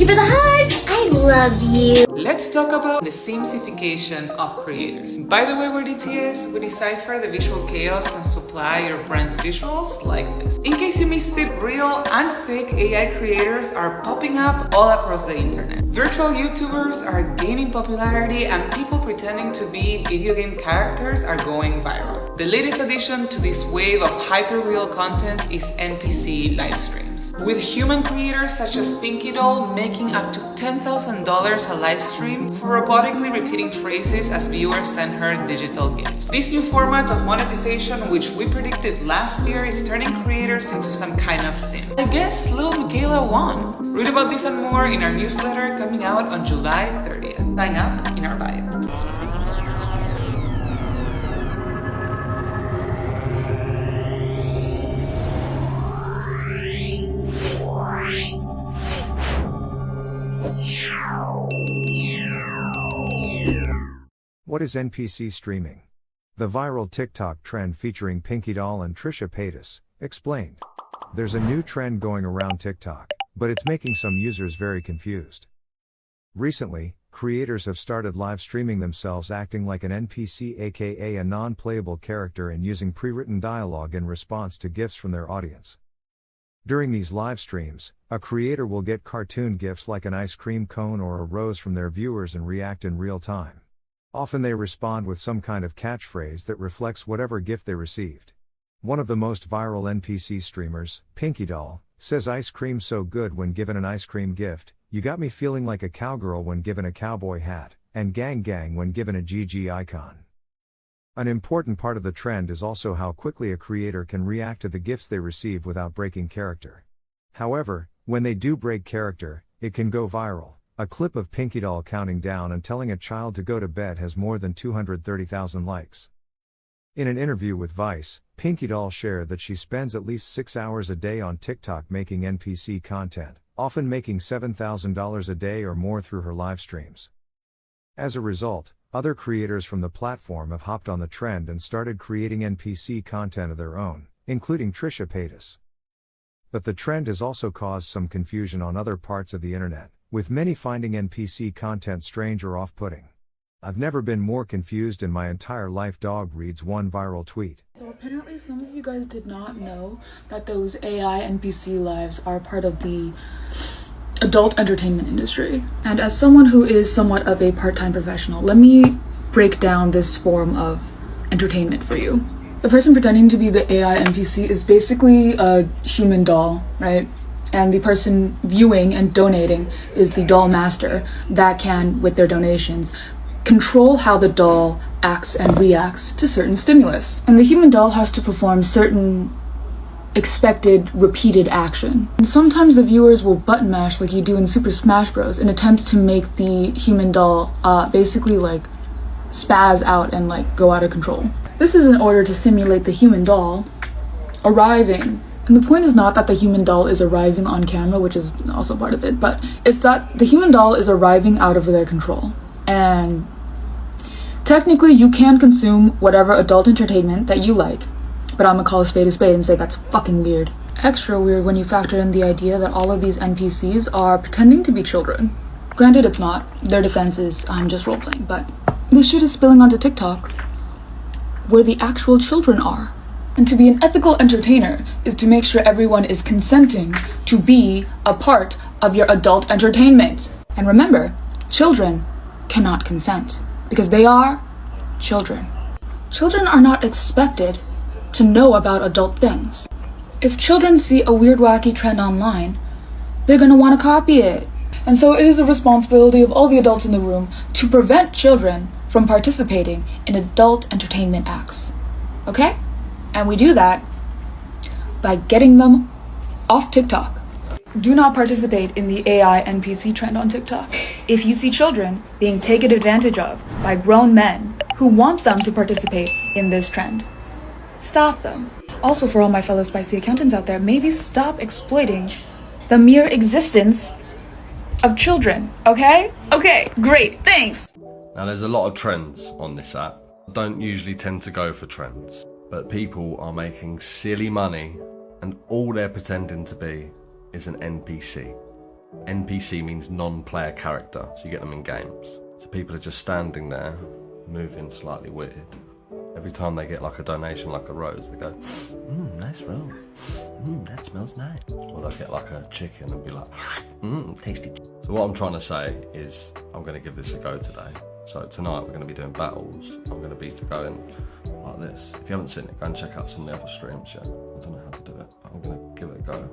you for the heart. I love you. Let's talk about the simplification of creators. By the way, we're DTS, we decipher the visual chaos and supply your brand's visuals like this. In case you missed it, real and fake AI creators are popping up all across the internet. Virtual YouTubers are gaining popularity and people pretending to be video game characters are going viral. The latest addition to this wave of hyper-real content is NPC live streams, with human creators such as Pinky Doll making up to $10,000 a live stream for robotically repeating phrases as viewers send her digital gifts. This new format of monetization, which we predicted last year, is turning creators into some kind of sim. I guess little Michaela won. Read about this and more in our newsletter coming out on July 30th. Sign up in our bio. What is NPC streaming? The viral TikTok trend featuring Pinky Doll and Trisha Paytas, explained. There's a new trend going around TikTok, but it's making some users very confused. Recently, creators have started live streaming themselves acting like an NPC, aka a non-playable character, and using pre-written dialogue in response to gifts from their audience. During these live streams, a creator will get cartoon gifts like an ice cream cone or a rose from their viewers and react in real time. Often they respond with some kind of catchphrase that reflects whatever gift they received. One of the most viral NPC streamers, Pinky Doll, says ice cream so good when given an ice cream gift, you got me feeling like a cowgirl when given a cowboy hat, and gang gang when given a GG icon. An important part of the trend is also how quickly a creator can react to the gifts they receive without breaking character. However, when they do break character, it can go viral. A clip of Pinky Doll counting down and telling a child to go to bed has more than 230,000 likes. In an interview with Vice, Pinky Doll shared that she spends at least 6 hours a day on TikTok making NPC content, often making $7,000 a day or more through her live streams. As a result, other creators from the platform have hopped on the trend and started creating NPC content of their own, including Trisha Paytas. But the trend has also caused some confusion on other parts of the internet, with many finding NPC content strange or off-putting. I've never been more confused in my entire life, dog reads one viral tweet. So apparently some of you guys did not know that those AI NPC lives are part of the adult entertainment industry. And as someone who is somewhat of a part-time professional, let me break down this form of entertainment for you. The person pretending to be the AI NPC is basically a human doll, right? And the person viewing and donating is the doll master that can, with their donations, control how the doll acts and reacts to certain stimulus. And the human doll has to perform certain expected repeated action. And sometimes the viewers will button mash like you do in Super Smash Bros. In attempts to make the human doll basically like spaz out and like go out of control. This is in order to simulate the human doll arriving. And the point is not that the human doll is arriving on camera, which is also part of it, but it's that the human doll is arriving out of their control. And technically you can consume whatever adult entertainment that you like, but I'm gonna call a spade and say that's fucking weird. Extra weird when you factor in the idea that all of these NPCs are pretending to be children. Granted, it's not. Their defense is, I'm just roleplaying, but this shit is spilling onto TikTok, where the actual children are. And to be an ethical entertainer is to make sure everyone is consenting to be a part of your adult entertainment. And remember, children cannot consent because they are children. Children are not expected to know about adult things. If children see a weird, wacky trend online, they're gonna wanna copy it. And so it is the responsibility of all the adults in the room to prevent children from participating in adult entertainment acts. Okay? And we do that by getting them off TikTok. Do not participate in the AI NPC trend on TikTok. If you see children being taken advantage of by grown men who want them to participate in this trend, stop them. Also, for all my fellow spicy accountants out there, maybe stop exploiting the mere existence of children, okay? Okay, great, thanks. Now there's a lot of trends on this app. I don't usually tend to go for trends, but people are making silly money and all they're pretending to be is an NPC. NPC means non-player character, so you get them in games. So people are just standing there, moving slightly weird. Every time they get like a donation, like a rose, they go, nice rose. That smells nice. Or they'll get like a chicken and be like, tasty. So what I'm trying to say is I'm going to give this a go today. So tonight we're going to be doing battles. I'm going to be going like this. If you haven't seen it, go and check out some of the other streams. Yeah, I don't know how to do it, but I'm going to give it a go.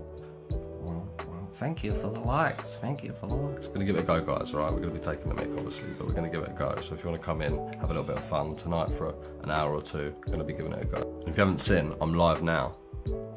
Well, thank you for the likes. Thank you for the likes. We're going to give it a go, guys, all right? We're going to be taking the mic, obviously, but we're going to give it a go. So if you want to come in, have a little bit of fun tonight for an hour or two, we're going to be giving it a go. And if you haven't seen, I'm live now.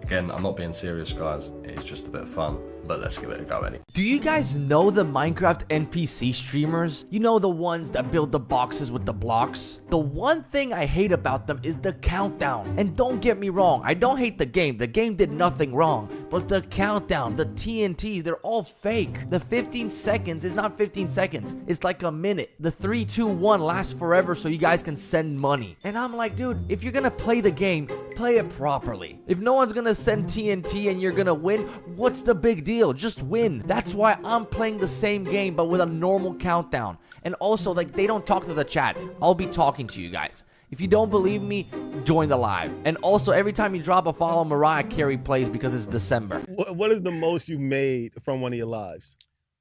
Again, I'm not being serious, guys. It's just a bit of fun, but let's give it a go anyway. Do you guys know the Minecraft NPC streamers? You know, the ones that build the boxes with the blocks? The one thing I hate about them is the countdown. And don't get me wrong, I don't hate the game. The game did nothing wrong. But the countdown, the TNTs, they're all fake. The 15 seconds is not 15 seconds. It's like a minute. The 3, 2, 1 lasts forever so you guys can send money. And I'm like, dude, if you're gonna play the game, play it properly. If no one's gonna send TNT and you're gonna win, what's the big deal? Just win. That's why I'm playing the same game but with a normal countdown. And also, like, they don't talk to the chat. I'll be talking to you guys. If you don't believe me, join the live. And also, every time you drop a follow, Mariah Carey plays because it's December. What is the most you made from one of your lives?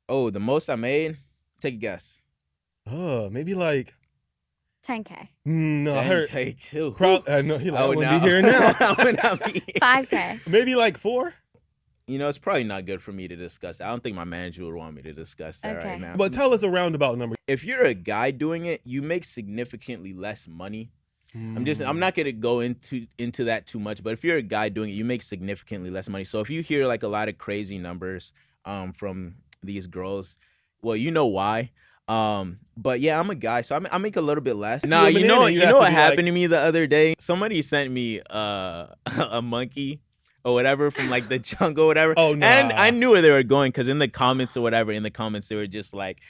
Oh, the most I made? Take a guess. Oh, maybe like 10K. no, I heard. 10K too. No, he like, I wouldn't be here now. I would not be here. 5K. Maybe like 4. You know, it's probably not good for me to discuss that. I don't think my manager would want me to discuss that Okay. right now. But tell us a roundabout number. If you're a guy doing it, you make significantly less money. I'm not gonna go into that too much, but if you're a guy doing it, you make significantly less money. So if you hear like a lot of crazy numbers from these girls, well, you know why. But yeah, I'm a guy, so I make a little bit less. Nah, you know what happened to me the other day? Somebody sent me a monkey or whatever from like the jungle or whatever. Oh, nah. And I knew where they were going because in the comments or whatever, they were just like,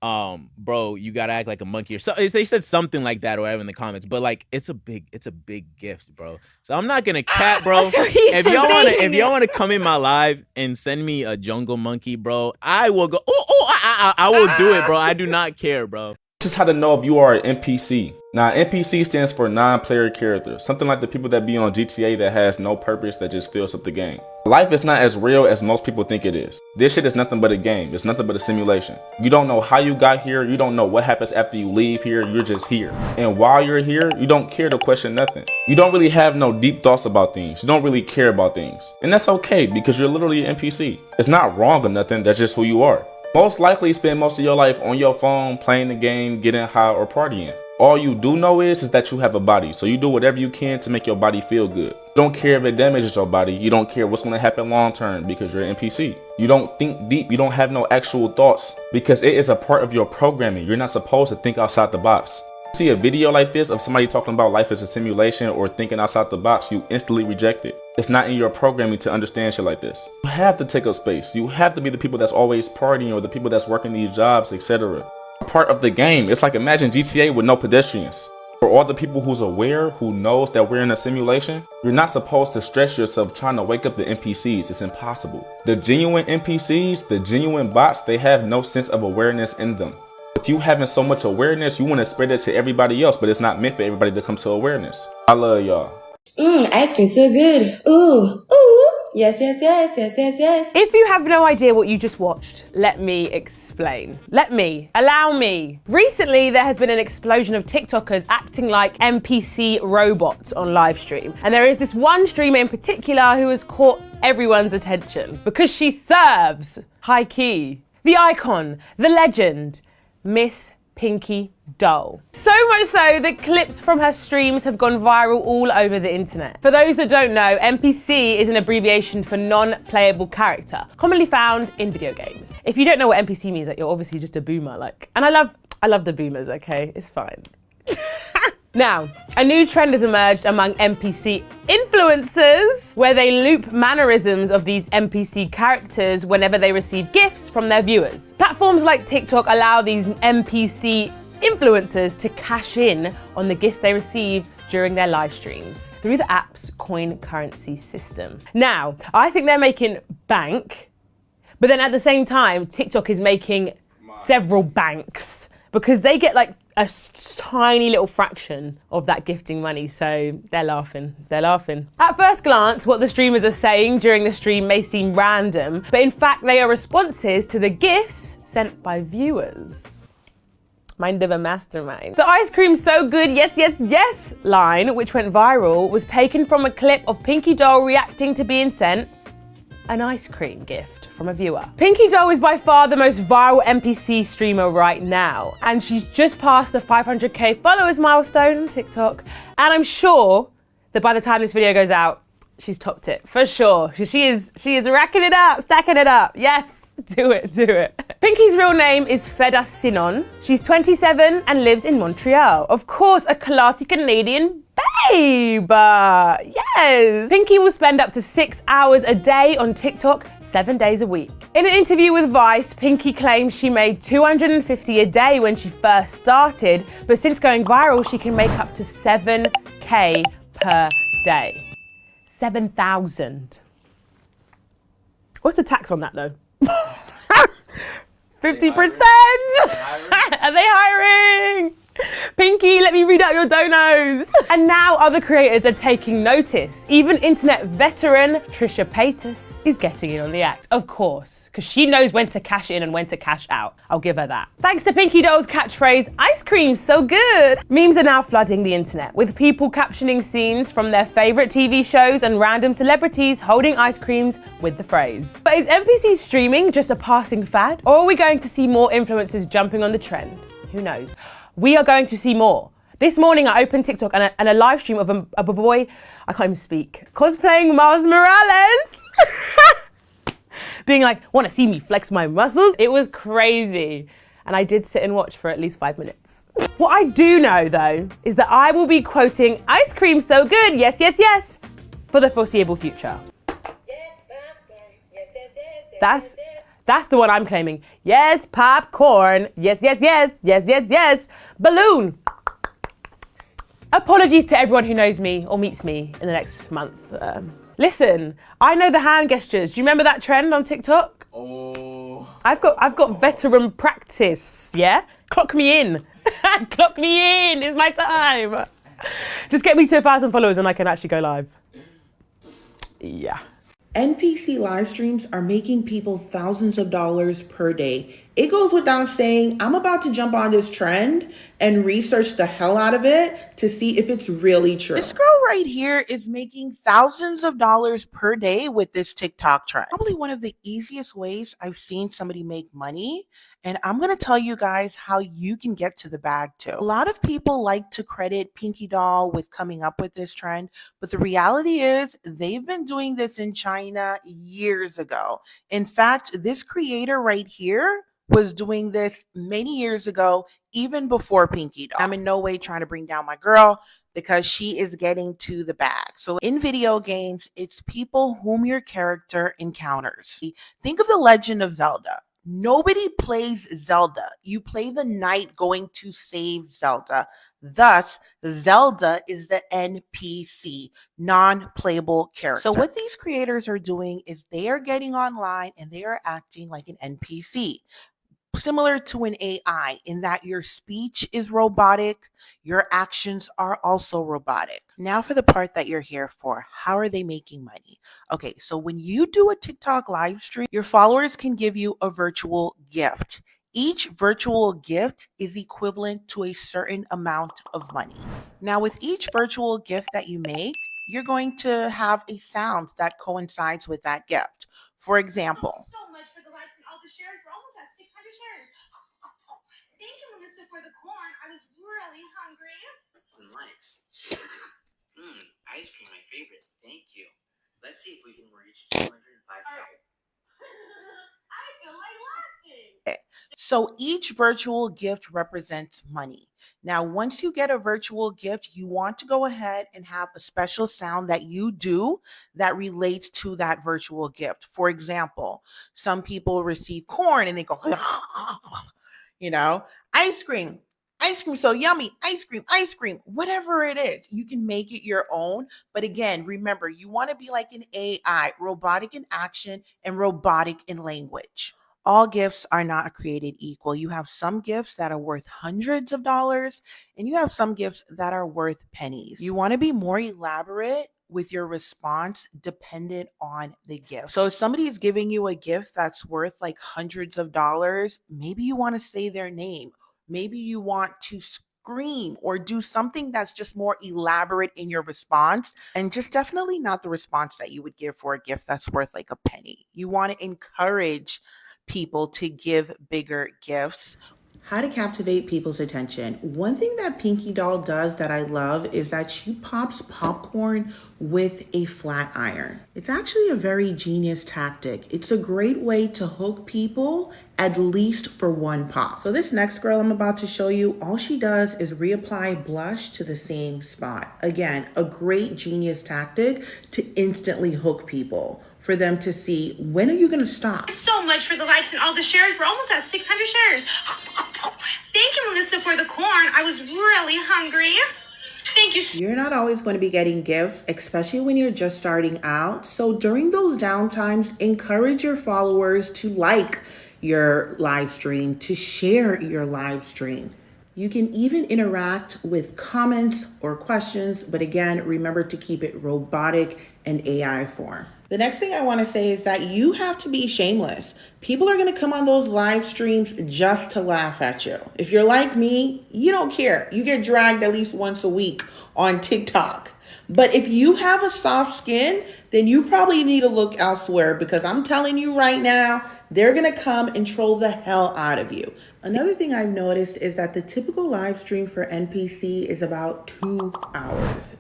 bro, you gotta act like a monkey or so. They said something like that or whatever in the comments, but like it's a big gift, bro. So I'm not gonna cap, bro. If y'all wanna come in my live and send me a jungle monkey, bro, I will go. I will do it, bro. I do not care, bro. This is how to know if you are an NPC. Now, NPC stands for non-player character, something like the people that be on GTA that has no purpose, that just fills up the game. Life is not as real as most people think it is. This shit is nothing but a game. It's nothing but a simulation. You don't know how you got here. You don't know what happens after you leave here. You're just here. And while you're here, you don't care to question nothing. You don't really have no deep thoughts about things. You don't really care about things. And that's okay because you're literally an NPC. It's not wrong or nothing. That's just who you are. Most likely spend most of your life on your phone, playing the game, getting high, or partying. All you do know is that you have a body, so you do whatever you can to make your body feel good. You don't care if it damages your body. You don't care what's going to happen long term because you're an NPC. You don't think deep. You don't have no actual thoughts because it is a part of your programming. You're not supposed to think outside the box. See a video like this of somebody talking about life as a simulation or thinking outside the box, you instantly reject it. It's not in your programming to understand shit like this. You have to take up space. You have to be the people that's always partying or the people that's working these jobs, etc. Part of the game. It's like imagine GTA with no pedestrians. For all the people who's aware, who knows that we're in a simulation, you're not supposed to stress yourself trying to wake up the NPCs. It's impossible. The genuine NPCs, the genuine bots, they have no sense of awareness in them. With you having so much awareness, you want to spread it to everybody else, but it's not meant for everybody to come to awareness. I love y'all. Ice cream so good. Ooh, ooh. Yes, yes, yes, yes, yes, yes. If you have no idea what you just watched, let me explain. Allow me. Recently, there has been an explosion of TikTokers acting like NPC robots on live stream. And there is this one streamer in particular who has caught everyone's attention because she serves, high key, the icon, the legend, Miss Pinky Doll. So much so that clips from her streams have gone viral all over the internet. For those that don't know, NPC is an abbreviation for non-playable character, commonly found in video games. If you don't know what NPC means, like, you're obviously just a boomer, like, and I love the boomers, okay? It's fine. Now, a new trend has emerged among NPC influencers where they loop mannerisms of these NPC characters whenever they receive gifts from their viewers. Platforms like TikTok allow these NPC influencers to cash in on the gifts they receive during their live streams through the app's coin currency system. Now, I think they're making bank, But then at the same time, TikTok is making several banks because they get like a tiny little fraction of that gifting money. So they're laughing. They're laughing. At first glance, what the streamers are saying during the stream may seem random, but in fact, they are responses to the gifts sent by viewers. Mind of a mastermind. The ice cream so good, yes, yes, yes line, which went viral, was taken from a clip of Pinky Doll reacting to being sent an ice cream gift from a viewer. Pinky Doll is by far the most viral NPC streamer right now, and she's just passed the 500k followers milestone on TikTok, and I'm sure that by the time this video goes out, she's topped it, for sure. She is racking it up, stacking it up, yes. Do it, do it. Pinky's real name is Feda Sinon. She's 27 and lives in Montreal. Of course, a classy Canadian babe. Yes. Pinky will spend up to 6 hours a day on TikTok, 7 days a week. In an interview with Vice, Pinky claims she made $250 a day when she first started, but since going viral, she can make up to 7K per day. 7,000. What's the tax on that though? 50%! Are they hiring? Pinky, let me read out your donos. And now other creators are taking notice. Even internet veteran Trisha Paytas is getting in on the act. Of course, because she knows when to cash in and when to cash out. I'll give her that. Thanks to Pinky Doll's catchphrase, ice cream so good. Memes are now flooding the internet, with people captioning scenes from their favorite TV shows and random celebrities holding ice creams with the phrase. But is NPC streaming just a passing fad? Or are we going to see more influencers jumping on the trend? Who knows? We are going to see more. This morning I opened TikTok and a live stream of a boy, I can't even speak, cosplaying Miles Morales. Being like, wanna see me flex my muscles? It was crazy. And I did sit and watch for at least 5 minutes. What I do know though, is that I will be quoting ice cream so good, yes, yes, yes, for the foreseeable future. That's the one I'm claiming. Yes, popcorn. Yes, yes, yes, yes, yes, yes. Balloon. Apologies to everyone who knows me or meets me in the next month. Listen, I know the hand gestures. Do you remember that trend on TikTok? Oh. I've got veteran practice, yeah? Clock me in. Clock me in, it's my time. Just get me to 1,000 followers and I can actually go live. Yeah. NPC live streams are making people thousands of dollars per day. It goes without saying, I'm about to jump on this trend and research the hell out of it to see if it's really true. This girl right here is making thousands of dollars per day with this TikTok trend. Probably one of the easiest ways I've seen somebody make money. And I'm going to tell you guys how you can get to the bag too. A lot of people like to credit Pinky Doll with coming up with this trend, but the reality is they've been doing this in China years ago. In fact, this creator right here was doing this many years ago, even before Pinky Doll. I'm in no way trying to bring down my girl because she is getting to the bag. So in video games, it's people whom your character encounters. Think of the Legend of Zelda. Nobody plays Zelda. You play the knight going to save Zelda. Thus, Zelda is the NPC, non-playable character. So what these creators are doing is they are getting online and they are acting like an NPC. Similar to an AI in that your speech is robotic, your actions are also robotic. Now for the part that you're here for, how are they making money? Okay, so when you do a TikTok live stream, your followers can give you a virtual gift. Each virtual gift is equivalent to a certain amount of money. Now with each virtual gift that you make, you're going to have a sound that coincides with that gift. For example, so much for the likes and all the shares. We're almost at 600 shares. Thank you, Melissa, for the corn. I was really hungry. And likes. Ice cream, my favorite. Thank you. Let's see if we can reach 205,000. I feel like laughing. So each virtual gift represents money. Now, once you get a virtual gift, you want to go ahead and have a special sound that you do that relates to that virtual gift. For example, some people receive corn and they go, you know, ice cream, ice cream so yummy, ice cream, whatever it is, you can make it your own. But again, remember, you want to be like an AI, robotic in action and robotic in language. All gifts are not created equal. You have some gifts that are worth hundreds of dollars, and you have some gifts that are worth pennies. You want to be more elaborate with your response dependent on the gift. So if somebody is giving you a gift that's worth like hundreds of dollars, maybe you want to say their name. Maybe you want to scream or do something that's just more elaborate in your response, and just definitely not the response that you would give for a gift that's worth like a penny. You want to encourage people to give bigger gifts. How to captivate people's attention. One thing that Pinky Doll does that I love is that she pops popcorn with a flat iron. It's actually a very genius tactic. It's a great way to hook people, at least for one pop. So this next girl I'm about to show you, all she does is reapply blush to the same spot. Again, a great genius tactic to instantly hook people, for them to see, when are you gonna stop? So much for the likes and all the shares. We're almost at 600 shares. Thank you, Melissa, for the corn. I was really hungry. Thank you. You're not always going to be getting gifts, especially when you're just starting out. So during those downtimes, encourage your followers to like your live stream, to share your live stream. You can even interact with comments or questions, but again, remember to keep it robotic and AI form. The next thing I want to say is that you have to be shameless. People are going to come on those live streams just to laugh at you. If you're like me, you don't care. You get dragged at least once a week on TikTok. But if you have a soft skin, then you probably need to look elsewhere, because I'm telling you right now, they're going to come and troll the hell out of you. Another thing I've noticed is that the typical live stream for NPC is about 2 hours.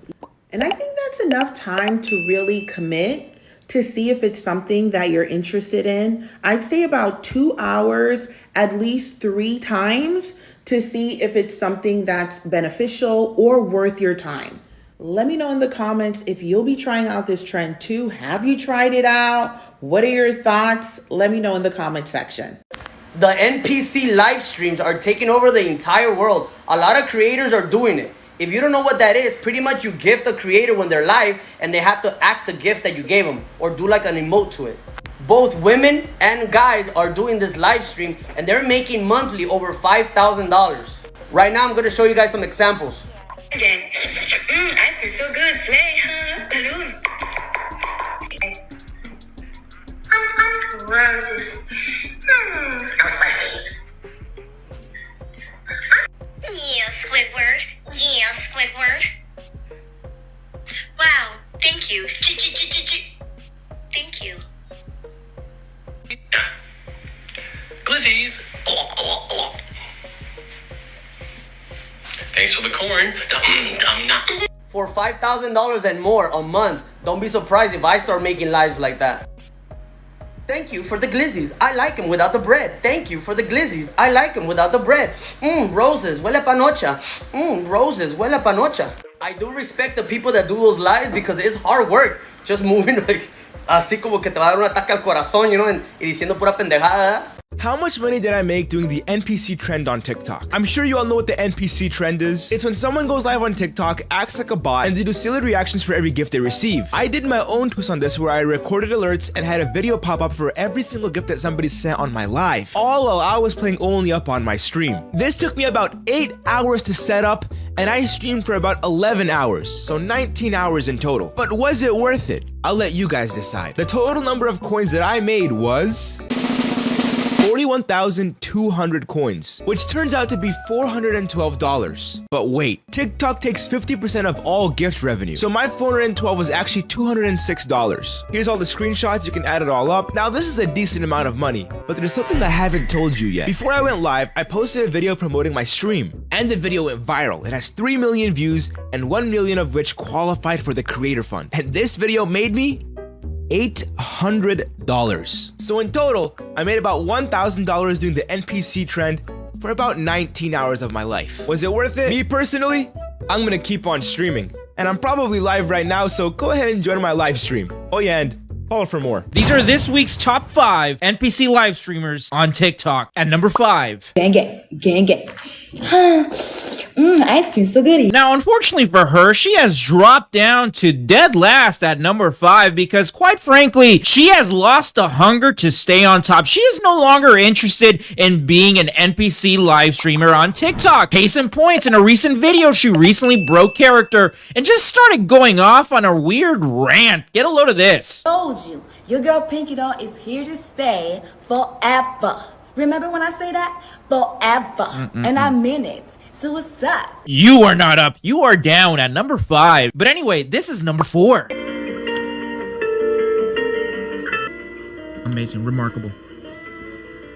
And I think that's enough time to really commit to see if it's something that you're interested in. I'd say about 2 hours, at least 3 times, to see if it's something that's beneficial or worth your time. Let me know in the comments if you'll be trying out this trend too. Have you tried it out? What are your thoughts? Let me know in the comment section. The NPC live streams are taking over the entire world. A lot of creators are doing it. If you don't know what that is, pretty much you gift a creator when they're live and they have to act the gift that you gave them or do like an emote to it. Both women and guys are doing this live stream and they're making monthly over $5,000. Right now I'm going to show you guys some examples. Again. Ice cream so good, slay, huh? Balloon. Roses. No spicy. Yeah, Squidward. Yeah, Squidward. Wow, thank you. Thank you. Glizzies. Thanks for the corn. For $5,000 and more a month, don't be surprised if I start making lives like that. Thank you for the glizzies. I like them without the bread. Thank you for the glizzies. I like them without the bread. Roses, huele a panocha. Roses, huele a panocha. I do respect the people that do those lives because it's hard work. Just moving like, así como que te va a dar un ataque al corazón, you know, y diciendo pura pendejada. How much money did I make doing the NPC trend on TikTok? I'm sure you all know what the NPC trend is. It's when someone goes live on TikTok, acts like a bot, and they do silly reactions for every gift they receive. I did my own twist on this where I recorded alerts and had a video pop up for every single gift that somebody sent on my live, all while I was playing only up on my stream. This took me about 8 hours to set up, and I streamed for about 11 hours, so 19 hours in total. But was it worth it? I'll let you guys decide. The total number of coins that I made was 41,200 coins, which turns out to be $412. But wait, TikTok takes 50% of all gift revenue, so my 412 was actually $206. Here's all the screenshots, you can add it all up. Now this is a decent amount of money, but there's something I haven't told you yet. Before I went live, I posted a video promoting my stream, and the video went viral. It has 3 million views, and 1 million of which qualified for the Creator Fund. And this video made me $800. So in total, I made about $1,000 doing the NPC trend for about 19 hours of my life. Was it worth it? Me personally, I'm gonna keep on streaming. And I'm probably live right now, so go ahead and join my live stream. Oh yeah, and Follow for more. These are this week's top 5 NPC live streamers on TikTok. At number 5. Gang. Ice cream so good. Now, unfortunately for her, she has dropped down to dead last at number 5 because, quite frankly, she has lost the hunger to stay on top. She is no longer interested in being an NPC live streamer on TikTok. Case in point, in a recent video, she recently broke character and just started going off on a weird rant. Get a load of this. Told you, your girl Pinky Doll is here to stay forever. Remember when I say that? Forever. And I mean it. So what's up? You are not up. You are down at number 5. But anyway, this is number 4. Amazing. Remarkable.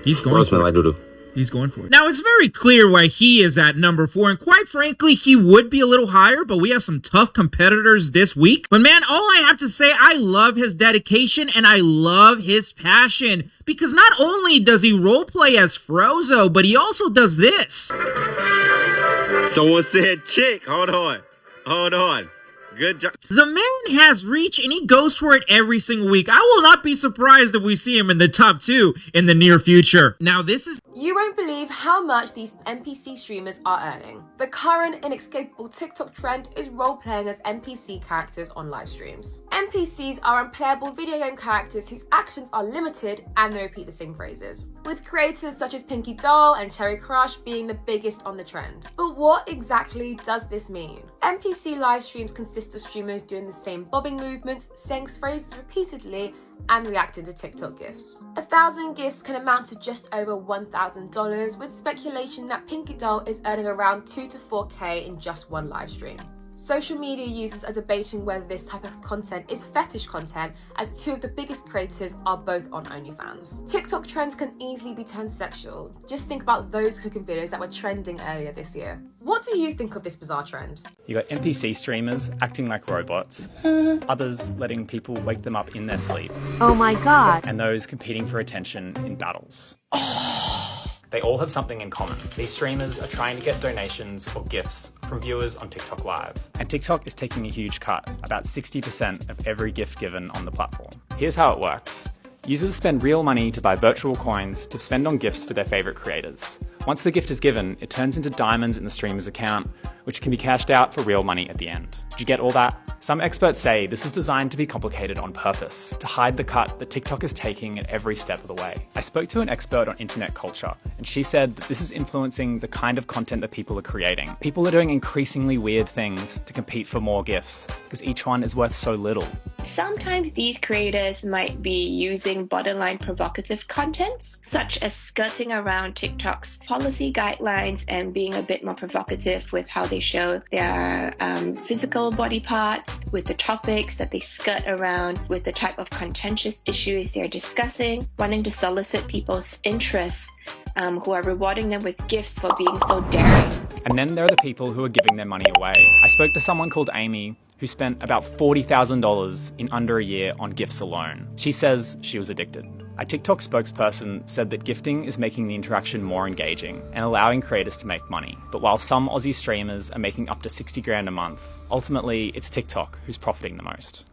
He's going for it. He's going for it. Now, it's very clear why he is at number 4, and quite frankly, he would be a little higher, but we have some tough competitors this week. But man, all I have to say, I love his dedication and I love his passion, because not only does he roleplay as Frozo, but he also does this. Someone said chick. Hold on. Good job. The man has reach and he goes for it every single week. I will not be surprised if we see him in the top 2 in the near future. Now this is... You won't believe how much these NPC streamers are earning. The current inescapable TikTok trend is role-playing as NPC characters on live streams. NPCs are unplayable video game characters whose actions are limited and they repeat the same phrases, with creators such as Pinky Doll and Cherry Crush being the biggest on the trend. But what exactly does this mean? NPC live streams consist of streamers doing the same bobbing movements, saying phrases repeatedly, and reacting to TikTok gifs. 1,000 gifs can amount to just over $1,000, with speculation that Pinky Doll is earning around 2 to 4K in just one live stream. Social media users are debating whether this type of content is fetish content, as 2 of the biggest creators are both on OnlyFans. TikTok trends can easily be turned sexual. Just think about those cooking videos that were trending earlier this year. What do you think of this bizarre trend? You got NPC streamers acting like robots, others letting people wake them up in their sleep. Oh my god. And those competing for attention in battles. They all have something in common. These streamers are trying to get donations or gifts from viewers on TikTok Live. And TikTok is taking a huge cut, about 60% of every gift given on the platform. Here's how it works. Users spend real money to buy virtual coins to spend on gifts for their favorite creators. Once the gift is given, it turns into diamonds in the streamer's account, which can be cashed out for real money at the end. Did you get all that? Some experts say this was designed to be complicated on purpose, to hide the cut that TikTok is taking at every step of the way. I spoke to an expert on internet culture, and she said that this is influencing the kind of content that people are creating. People are doing increasingly weird things to compete for more gifts, because each one is worth so little. Sometimes these creators might be using borderline provocative contents, such as skirting around TikTok's policy guidelines and being a bit more provocative with how they show their physical body parts, with the topics that they skirt around, with the type of contentious issues they're discussing, wanting to solicit people's interests, who are rewarding them with gifts for being so daring. And then there are the people who are giving their money away. I spoke to someone called Amy, who spent about $40,000 in under a year on gifts alone. She says she was addicted. A TikTok spokesperson said that gifting is making the interaction more engaging and allowing creators to make money. But while some Aussie streamers are making up to 60 grand a month, ultimately it's TikTok who's profiting the most.